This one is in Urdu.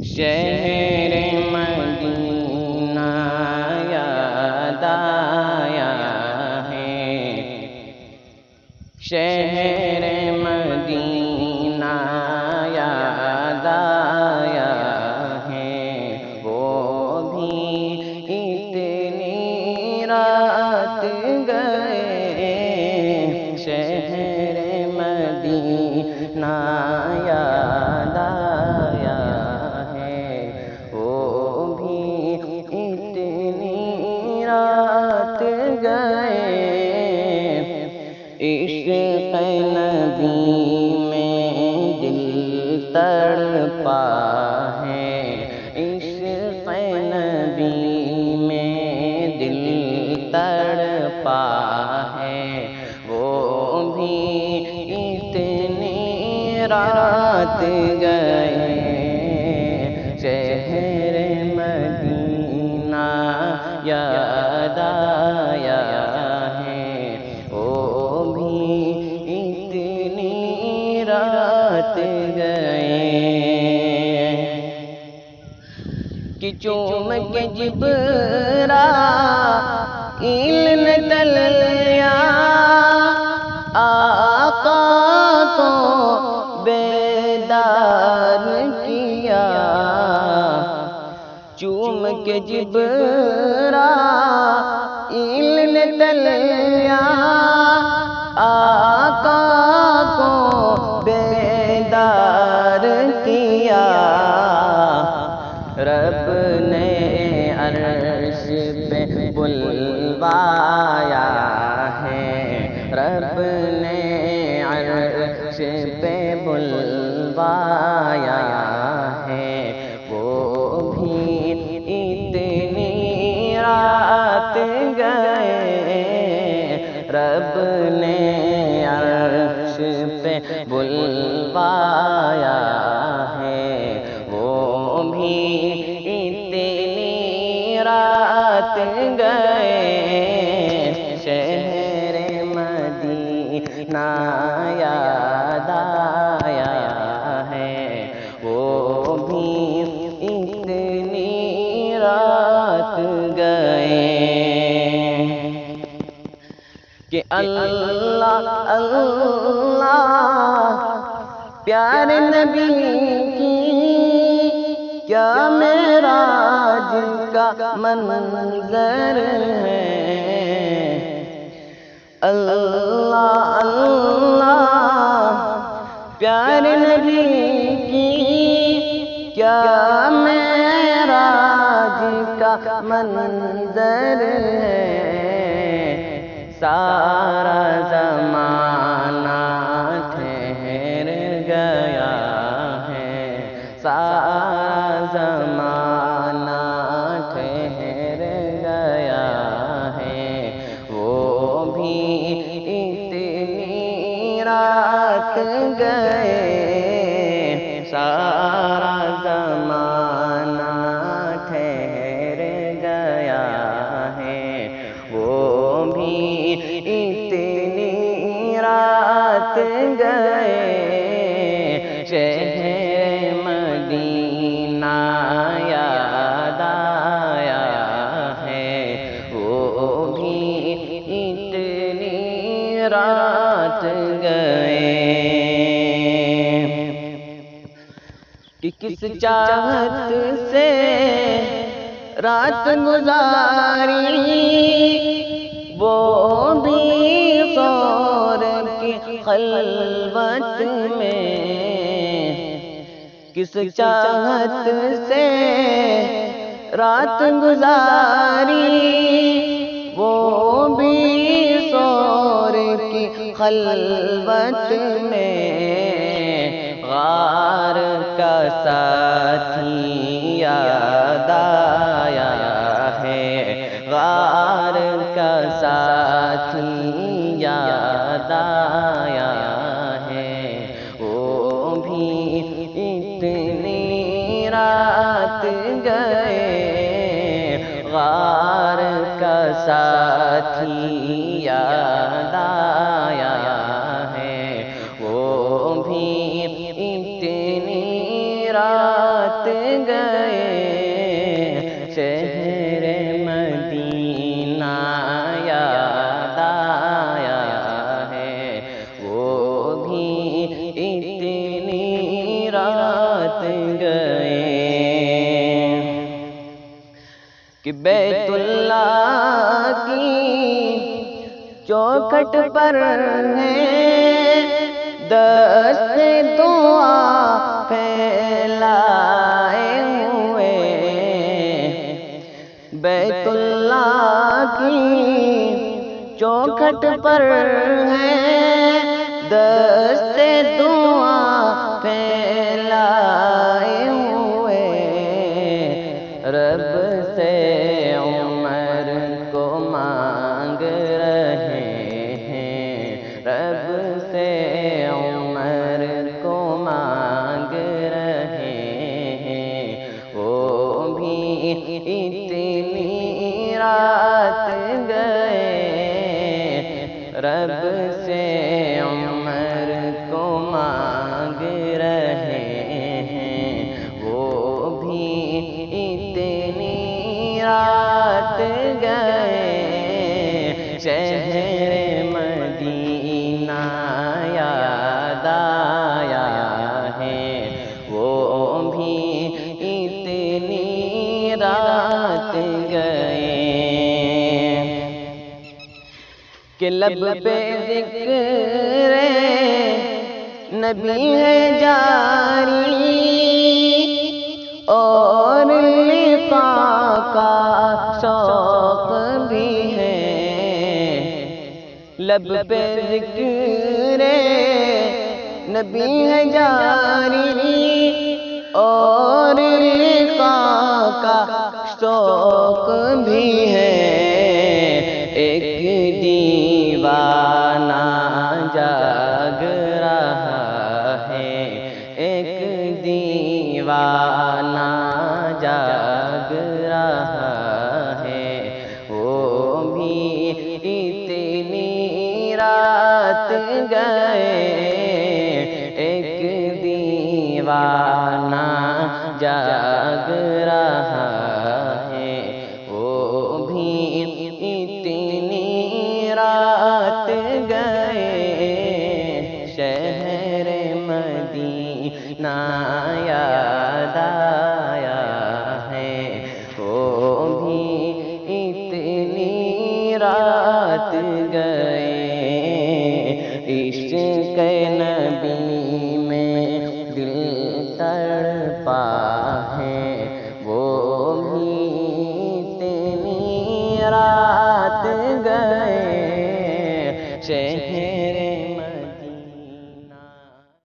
شہر مدینہ یاد آیا ہے، شہر مدینہ یاد آیا ہے، وہ بھی اتنی رات گئے، شہر مدینہ یاد آیا ہے، وہ بھی اتنی رات گئے، عشق نبی میں دل تڑپا ہے، عشق نبی میں دل تڑپا ہے، وہ بھی اتنی رات گئے، شہر مدینہ یاد آیا ہے، وہ بھی اتنی رات گئے کہ چوم کے جبرائیل نے تلیا آقا کو بیدار کیا، چوم کے جبرائیل نے تلیا آقا کو بیدار کیا، رب نے عرش پہ بلوایا ہے، رب نے عرش پہ بلوایا ہے، وہ بھی اتنی رات گئے، رب نے عرش پہ بلوایا ہے، وہ بھی اتنی رات گئے، شہر مدینہ یاد آیا ہے، وہ بھی اتنی رات گئے کہ اللہ اللہ پیارے نبی کی کیا معراج کا منظر ہے، اللہ اللہ پیارے نبی کی کیا معراج کا منظر ہے، سارا زمانہ ٹھہر گیا ہے، سارا زمانہ ٹھہر گیا ہے، وہ بھی اتنی رات گئے، سارا زمانہ ٹھہر گیا ہے، وہ بھی اتنی رات گئے، شہر مدینہ یاد آیا ہے، وہ بھی اتنی رات گئے کہ کس چاہت سے رات گزاری، وہ بھی سور کی خلوت میں، کس چاہت سے رات گزاری، وہ بھی سور کی خلوت میں، غار کا ساتھی یاد آیا ہے، غار کا ساتھی یاد آیا ہے، وہ بھی اتنی رات گئے، غار کا ساتھی یاد آیا ہے، وہ بھی اتنی رات گئے شہر مدینہ یاد آیا ہے وہ بھی اتنی رات گئے کہ بیت اللہ کی چوکھٹ پر ہے دست دعا پھیلائے ہوئے بیت اللہ کی چوکھٹ پر ہے دست دعا پھیلائے ہوئے رب سے عمر کو مانگ رہے ہیں رب سے عمر کو مانگ رہے ہیں وہ بھی اتنی رات گئے رب سے عمر کو مانگ رہے ہیں وہ بھی اتنی رات گئے شہر مدینہ یاد آیا ہے وہ بھی اتنی رات گئے کہ لب پہ ذکر نبی ہے جاری اور لقاء کا شوق بھی ہے لب پہ ذکر نبی ہے جاری اور لقاء کا شوق بھی ہے ایک دیوانہ جاگ رہا ہے ایک دیوانہ جاگ رہا ہے وہ بھی اتنی رات گئے ایک دیوانہ جاگ رہا ہے وہ بھی اتنی رات گئے شہر مدینہ یاد آیا ہے وہ بھی اتنی رات گئے عشق نبی میں دل تڑپا ہے وہ بھی اتنی رات گئے شہر